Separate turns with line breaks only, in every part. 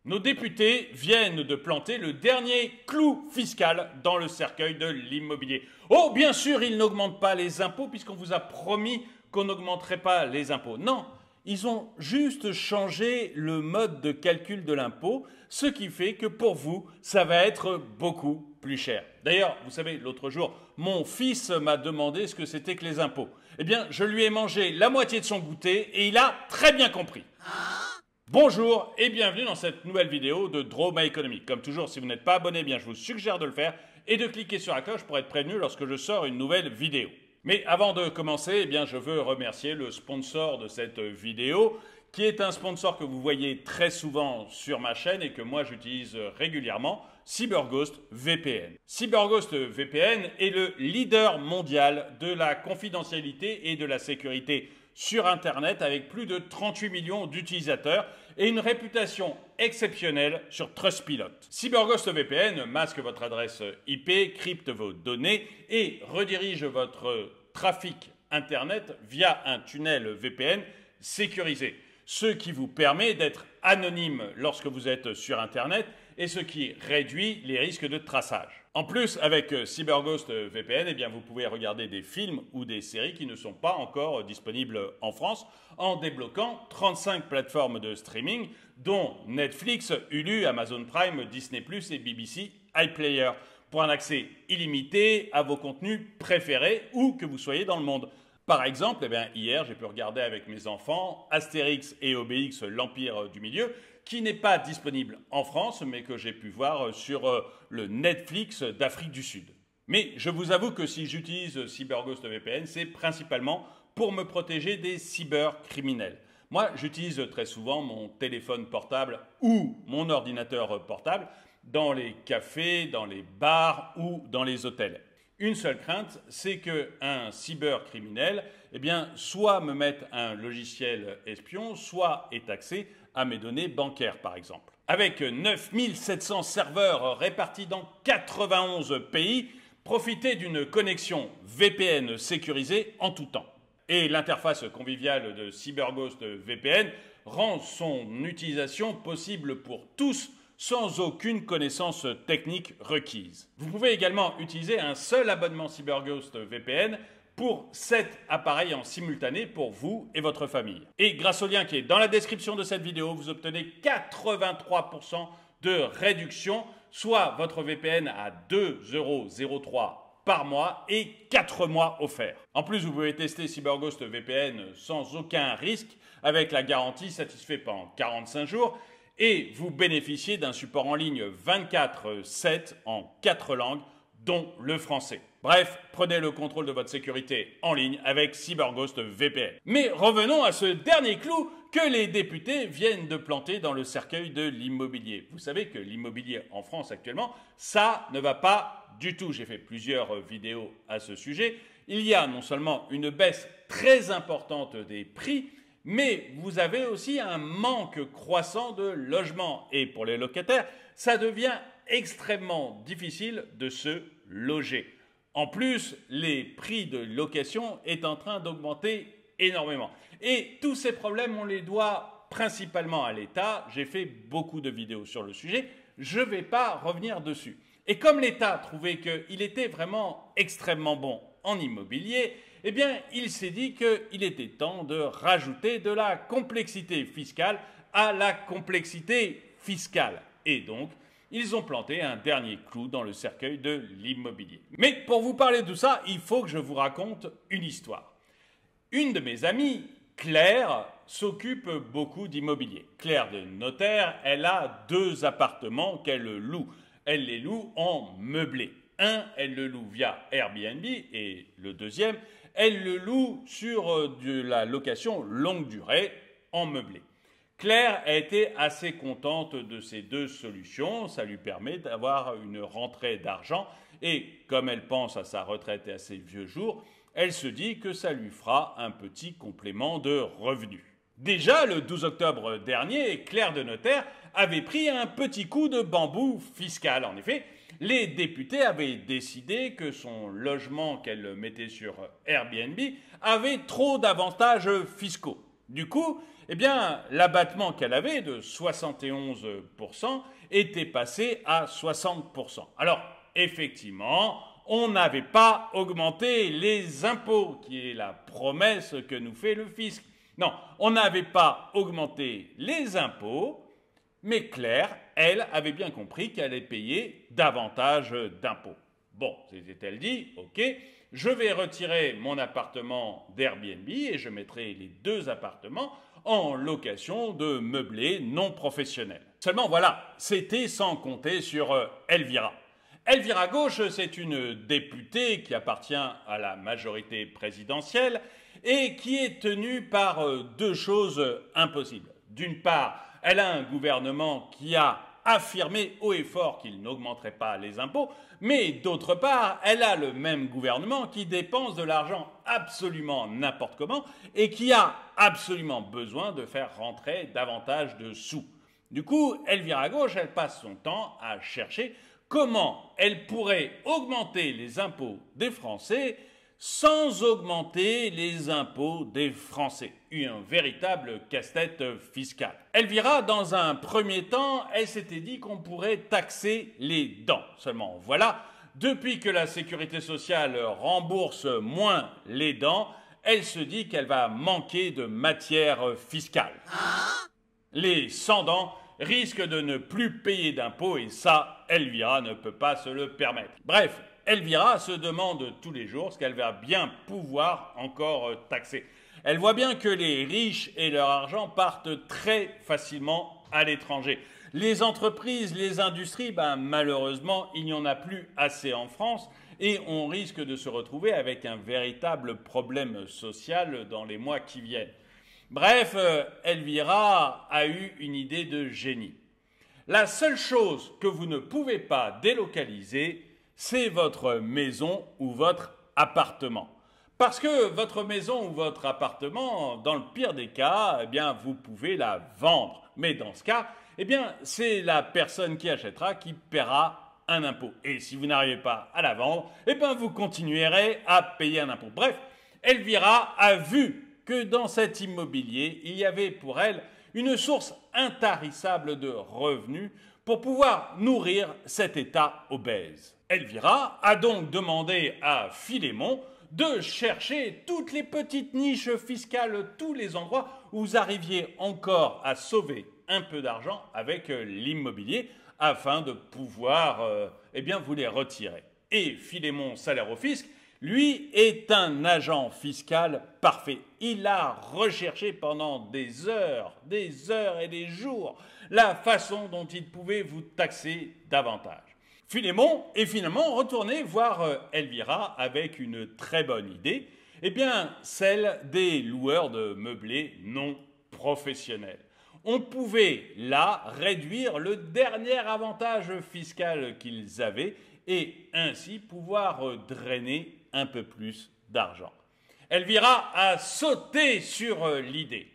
Nos députés viennent de planter le dernier clou fiscal dans le cercueil de l'immobilier. Oh, bien sûr, ils n'augmentent pas les impôts puisqu'on vous a promis qu'on n'augmenterait pas les impôts. Non, ils ont juste changé le mode de calcul de l'impôt, ce qui fait que pour vous, ça va être beaucoup plus cher. D'ailleurs, vous savez, l'autre jour, mon fils m'a demandé ce que c'était que les impôts. Eh bien, je lui ai mangé la moitié de son goûter et il a très bien compris. Bonjour et bienvenue dans cette nouvelle vidéo de Draw My Economy. Comme toujours, si vous n'êtes pas abonné, eh bien, je vous suggère de le faire et de cliquer sur la cloche pour être prévenu lorsque je sors une nouvelle vidéo. Mais avant de commencer, eh bien, je veux remercier le sponsor de cette vidéo, qui est un sponsor que vous voyez très souvent sur ma chaîne et que moi j'utilise régulièrement, CyberGhost VPN. CyberGhost VPN est le leader mondial de la confidentialité et de la sécurité sur Internet avec plus de 38 millions d'utilisateurs et une réputation exceptionnelle sur Trustpilot. CyberGhost VPN masque votre adresse IP, crypte vos données et redirige votre trafic Internet via un tunnel VPN sécurisé, ce qui vous permet d'être anonyme lorsque vous êtes sur Internet et ce qui réduit les risques de traçage. En plus, avec CyberGhost VPN, eh bien, vous pouvez regarder des films ou des séries qui ne sont pas encore disponibles en France en débloquant 35 plateformes de streaming, dont Netflix, Hulu, Amazon Prime, Disney+, et BBC iPlayer, pour un accès illimité à vos contenus préférés où que vous soyez dans le monde. Par exemple, eh bien, hier, j'ai pu regarder avec mes enfants Astérix et Obélix, l'Empire du Milieu, qui n'est pas disponible en France, mais que j'ai pu voir sur le Netflix d'Afrique du Sud. Mais je vous avoue que si j'utilise CyberGhost VPN, c'est principalement pour me protéger des cybercriminels. Moi, j'utilise très souvent mon téléphone portable ou mon ordinateur portable dans les cafés, dans les bars ou dans les hôtels. Une seule crainte, c'est qu'un cybercriminel, eh bien, soit me mette un logiciel espion, soit est accès à mes données bancaires, par exemple. Avec 9700 serveurs répartis dans 91 pays, profitez d'une connexion VPN sécurisée en tout temps. Et l'interface conviviale de CyberGhost VPN rend son utilisation possible pour tous, sans aucune connaissance technique requise. Vous pouvez également utiliser un seul abonnement CyberGhost VPN pour 7 appareils en simultané pour vous et votre famille. Et grâce au lien qui est dans la description de cette vidéo, vous obtenez 83% de réduction, soit votre VPN à 2,03 € par mois et 4 mois offerts. En plus, vous pouvez tester CyberGhost VPN sans aucun risque avec la garantie satisfait pendant 45 jours et vous bénéficiez d'un support en ligne 24/7 en 4 langues, dont le français. Bref, prenez le contrôle de votre sécurité en ligne avec CyberGhost VPN. Mais revenons à ce dernier clou que les députés viennent de planter dans le cercueil de l'immobilier. Vous savez que l'immobilier en France actuellement, ça ne va pas du tout. J'ai fait plusieurs vidéos à ce sujet. Il y a non seulement une baisse très importante des prix, mais vous avez aussi un manque croissant de logements. Et pour les locataires, ça devient extrêmement difficile de se loger. En plus, les prix de location est en train d'augmenter énormément. Et tous ces problèmes, on les doit principalement à l'État. J'ai fait beaucoup de vidéos sur le sujet. Je ne vais pas revenir dessus. Et comme l'État trouvait qu'il était vraiment extrêmement bon en immobilier, eh bien, il s'est dit qu'il était temps de rajouter de la complexité fiscale à la complexité fiscale. Et donc, ils ont planté un dernier clou dans le cercueil de l'immobilier. Mais pour vous parler de tout ça, il faut que je vous raconte une histoire. Une de mes amies, Claire, s'occupe beaucoup d'immobilier. Claire de notaire, elle a 2 appartements qu'elle loue. Elle les loue en meublé. Un, elle le loue via Airbnb et le deuxième, elle le loue sur de la location longue durée en meublé. Claire a été assez contente de ces 2 solutions. Ça lui permet d'avoir une rentrée d'argent et comme elle pense à sa retraite et à ses vieux jours, elle se dit que ça lui fera un petit complément de revenus. Déjà, le 12 octobre dernier, Claire de notaire avait pris un petit coup de bambou fiscal. En effet, les députés avaient décidé que son logement qu'elle mettait sur Airbnb avait trop d'avantages fiscaux. Du coup, eh bien, l'abattement qu'elle avait de 71% était passé à 60%. Alors, effectivement, on n'avait pas augmenté les impôts, qui est la promesse que nous fait le fisc. Non, on n'avait pas augmenté les impôts, mais Claire, elle, avait bien compris qu'elle allait payer davantage d'impôts. Bon, s'était-elle dit, ok, je vais retirer mon appartement d'Airbnb et je mettrai les 2 appartements en location de meublés non professionnels. Seulement voilà, c'était sans compter sur Elvira. Elvira Gauche, c'est une députée qui appartient à la majorité présidentielle et qui est tenue par 2 choses impossibles. D'une part, elle a un gouvernement qui a affirmé haut et fort qu'il n'augmenterait pas les impôts, mais d'autre part, elle a le même gouvernement qui dépense de l'argent absolument n'importe comment et qui a absolument besoin de faire rentrer davantage de sous. Du coup, Elvira Gauche, elle passe son temps à chercher comment elle pourrait augmenter les impôts des Français sans augmenter les impôts des Français. Un véritable casse-tête fiscal. Elvira, dans un premier temps, elle s'était dit qu'on pourrait taxer les dents. Seulement, voilà, depuis que la sécurité sociale rembourse moins les dents, elle se dit qu'elle va manquer de matière fiscale. Les sans dents risquent de ne plus payer d'impôts et ça, Elvira ne peut pas se le permettre. Bref, Elvira se demande tous les jours ce qu'elle va bien pouvoir encore taxer. Elle voit bien que les riches et leur argent partent très facilement à l'étranger. Les entreprises, les industries, malheureusement, il n'y en a plus assez en France et on risque de se retrouver avec un véritable problème social dans les mois qui viennent. Bref, Elvira a eu une idée de génie. La seule chose que vous ne pouvez pas délocaliser, c'est votre maison ou votre appartement. Parce que votre maison ou votre appartement, dans le pire des cas, eh bien, vous pouvez la vendre. Mais dans ce cas, eh bien, c'est la personne qui achètera qui paiera un impôt. Et si vous n'arrivez pas à la vendre, eh bien, vous continuerez à payer un impôt. Bref, Elvira a vu que dans cet immobilier, il y avait pour elle une source intarissable de revenus pour pouvoir nourrir cet État obèse. Elvira a donc demandé à Philémon de chercher toutes les petites niches fiscales, tous les endroits où vous arriviez encore à sauver un peu d'argent avec l'immobilier afin de pouvoir vous les retirer. Et Philémon Salaire au Fisc, lui, est un agent fiscal parfait. Il a recherché pendant des heures et des jours la façon dont il pouvait vous taxer davantage. Philémon est finalement retourné voir Elvira avec une très bonne idée, celle des loueurs de meublés non professionnels. On pouvait là réduire le dernier avantage fiscal qu'ils avaient et ainsi pouvoir drainer un peu plus d'argent. Elvira a sauté sur l'idée.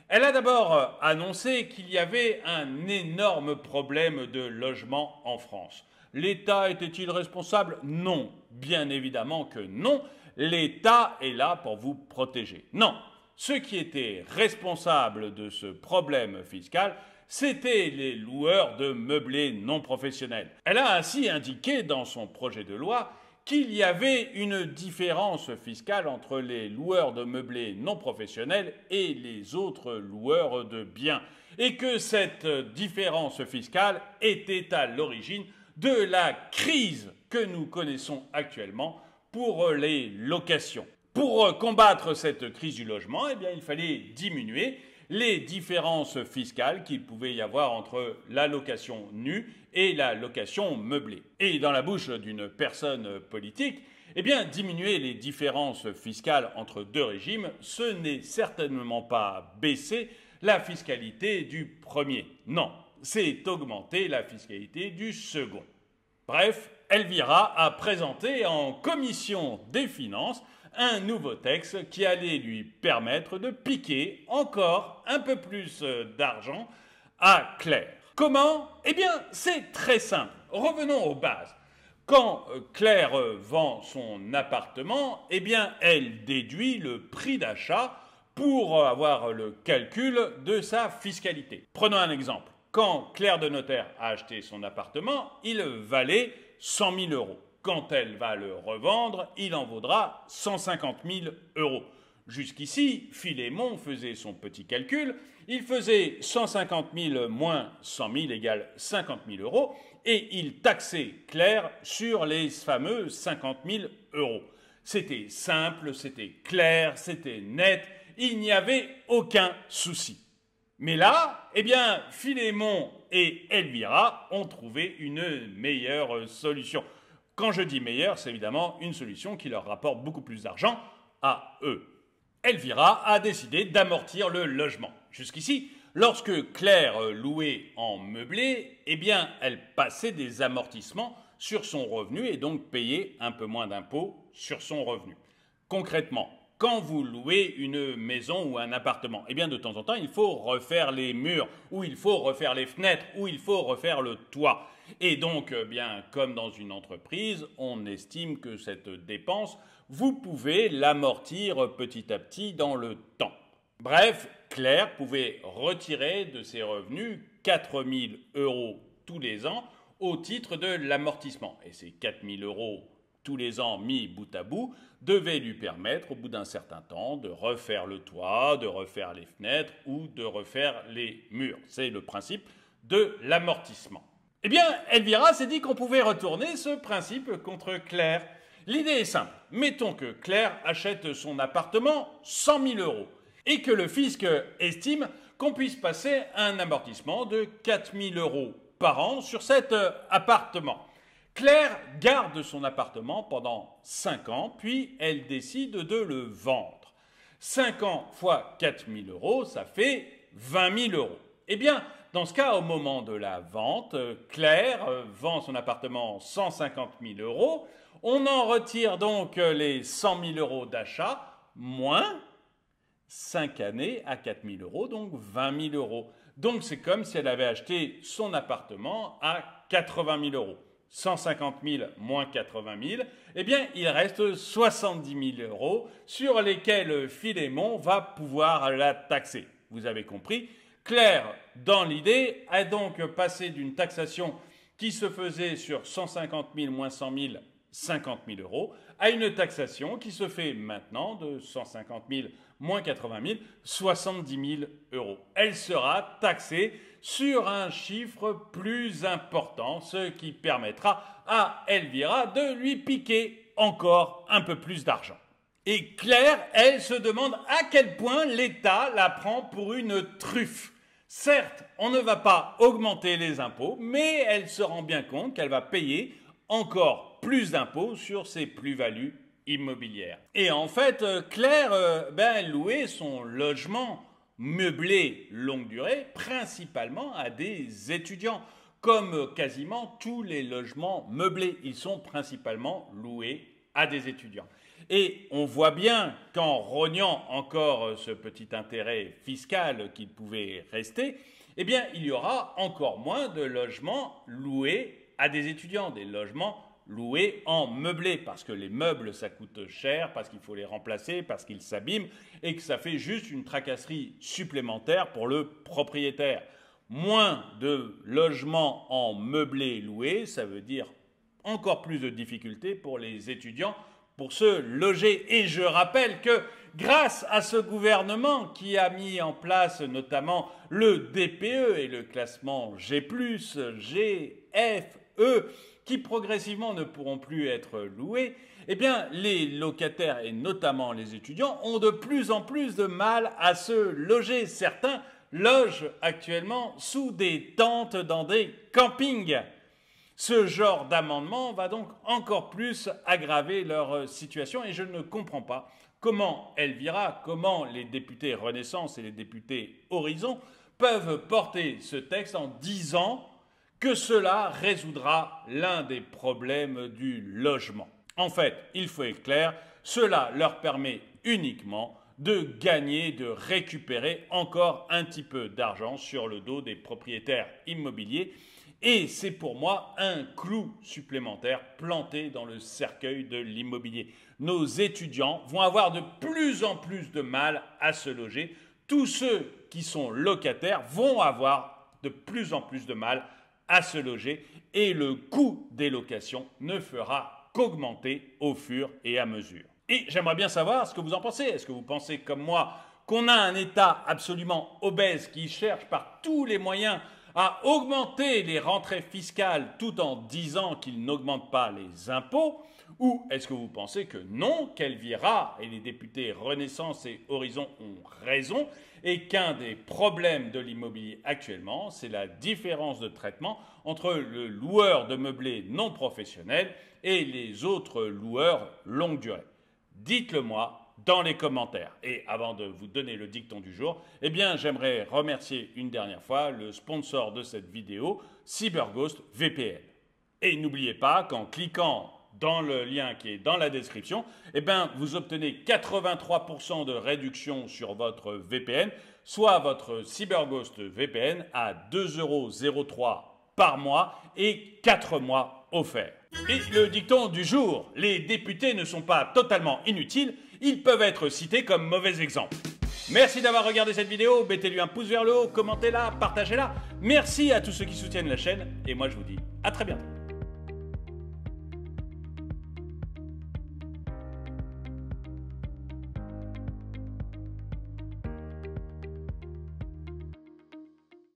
Elle a d'abord annoncé qu'il y avait un énorme problème de logement en France. L'État était-il responsable? Non, bien évidemment que non. L'État est là pour vous protéger. Non, ceux qui étaient responsables de ce problème fiscal, c'étaient les loueurs de meublés non professionnels. Elle a ainsi indiqué dans son projet de loi qu'il y avait une différence fiscale entre les loueurs de meublés non professionnels et les autres loueurs de biens, et que cette différence fiscale était à l'origine de la crise que nous connaissons actuellement pour les locations. Pour combattre cette crise du logement, il fallait diminuer les différences fiscales qu'il pouvait y avoir entre la location nue et la location meublée. Et dans la bouche d'une personne politique, diminuer les différences fiscales entre 2 régimes, ce n'est certainement pas baisser la fiscalité du premier. Non, c'est augmenter la fiscalité du second. Bref, Elvira a présenté en commission des finances un nouveau texte qui allait lui permettre de piquer encore un peu plus d'argent à Claire. Comment? C'est très simple. Revenons aux bases. Quand Claire vend son appartement, elle déduit le prix d'achat pour avoir le calcul de sa fiscalité. Prenons un exemple. Quand Claire de Notaire a acheté son appartement, il valait 100 000 euros. Quand elle va le revendre, il en vaudra 150 000 euros. Jusqu'ici, Philémon faisait son petit calcul. Il faisait 150 000 moins 100 000 égale 50 000 euros et il taxait Claire sur les fameux 50 000 euros. C'était simple, c'était clair, c'était net, il n'y avait aucun souci. Mais là, eh bien, Philémon et Elvira ont trouvé une meilleure solution. Quand je dis meilleure, c'est évidemment une solution qui leur rapporte beaucoup plus d'argent à eux. Elvira a décidé d'amortir le logement. Jusqu'ici, lorsque Claire louait en meublé, eh bien, elle passait des amortissements sur son revenu et donc payait un peu moins d'impôts sur son revenu. Concrètement, quand vous louez une maison ou un appartement, eh bien de temps en temps, il faut refaire les murs, ou il faut refaire les fenêtres, ou il faut refaire le toit. Et donc, bien, comme dans une entreprise, on estime que cette dépense, vous pouvez l'amortir petit à petit dans le temps. Bref, Claire pouvait retirer de ses revenus 4 000 euros tous les ans au titre de l'amortissement. Et ces 4 000 euros tous les ans mis bout à bout devaient lui permettre, au bout d'un certain temps, de refaire le toit, de refaire les fenêtres ou de refaire les murs. C'est le principe de l'amortissement. Eh bien, Elvira s'est dit qu'on pouvait retourner ce principe contre Claire. L'idée est simple. Mettons que Claire achète son appartement 100 000 euros et que le fisc estime qu'on puisse passer un amortissement de 4 000 euros par an sur cet appartement. Claire garde son appartement pendant 5 ans, puis elle décide de le vendre. 5 ans fois 4 000 euros, ça fait 20 000 euros. Eh bien, dans ce cas, au moment de la vente, Claire vend son appartement 150 000 euros. On en retire donc les 100 000 euros d'achat, moins 5 années à 4 000 euros, donc 20 000 euros. Donc c'est comme si elle avait acheté son appartement à 80 000 euros. 150 000 moins 80 000, eh bien, il reste 70 000 euros sur lesquels Philémon va pouvoir la taxer. Vous avez compris, Claire, dans l'idée, a donc passé d'une taxation qui se faisait sur 150 000 moins 100 000, 50 000 euros, à une taxation qui se fait maintenant de 150 000 moins 80 000, 70 000 euros. Elle sera taxée sur un chiffre plus important, ce qui permettra à Elvira de lui piquer encore un peu plus d'argent. Et Claire, elle se demande à quel point l'État la prend pour une truffe. Certes, on ne va pas augmenter les impôts, mais elle se rend bien compte qu'elle va payer encore plus d'impôts sur ses plus-values immobilières. Et en fait, Claire, elle louait son logement meublé longue durée principalement à des étudiants. Comme quasiment tous les logements meublés, ils sont principalement loués à des étudiants. Et on voit bien qu'en rognant encore ce petit intérêt fiscal qu'il pouvait rester, eh bien, il y aura encore moins de logements loués à des étudiants, des logements loués en meublé, parce que les meubles, ça coûte cher, parce qu'il faut les remplacer, parce qu'ils s'abîment, et que ça fait juste une tracasserie supplémentaire pour le propriétaire. Moins de logements en meublé loués, ça veut dire encore plus de difficultés pour les étudiants pour se loger. Et je rappelle que grâce à ce gouvernement qui a mis en place notamment le DPE et le classement G+, G, F, E, qui progressivement ne pourront plus être loués, eh bien les locataires et notamment les étudiants ont de plus en plus de mal à se loger. Certains logent actuellement sous des tentes dans des campings. Ce genre d'amendement va donc encore plus aggraver leur situation et je ne comprends pas comment Elvira, comment les députés Renaissance et les députés Horizon peuvent porter ce texte en disant que cela résoudra l'un des problèmes du logement. En fait, il faut être clair, cela leur permet uniquement de gagner, de récupérer encore un petit peu d'argent sur le dos des propriétaires immobiliers. Et c'est pour moi un clou supplémentaire planté dans le cercueil de l'immobilier. Nos étudiants vont avoir de plus en plus de mal à se loger. Tous ceux qui sont locataires vont avoir de plus en plus de mal à se loger et le coût des locations ne fera qu'augmenter au fur et à mesure. Et j'aimerais bien savoir ce que vous en pensez. Est-ce que vous pensez comme moi qu'on a un État absolument obèse qui cherche par tous les moyens à augmenter les rentrées fiscales tout en disant qu'il n'augmente pas les impôts? Ou est-ce que vous pensez que non, qu'Elvira et les députés Renaissance et Horizon ont raison et qu'un des problèmes de l'immobilier actuellement, c'est la différence de traitement entre le loueur de meublés non professionnel et les autres loueurs longue durée? Dites-le moi dans les commentaires. Et avant de vous donner le dicton du jour, eh bien, j'aimerais remercier une dernière fois le sponsor de cette vidéo, CyberGhost VPN. Et n'oubliez pas qu'en cliquant dans le lien qui est dans la description, eh bien, vous obtenez 83% de réduction sur votre VPN, soit votre CyberGhost VPN à 2,03 € par mois et 4 mois offerts. Et le dicton du jour, les députés ne sont pas totalement inutiles, ils peuvent être cités comme mauvais exemples. Merci d'avoir regardé cette vidéo, mettez-lui un pouce vers le haut, commentez-la, partagez-la. Merci à tous ceux qui soutiennent la chaîne et moi je vous dis à très bientôt.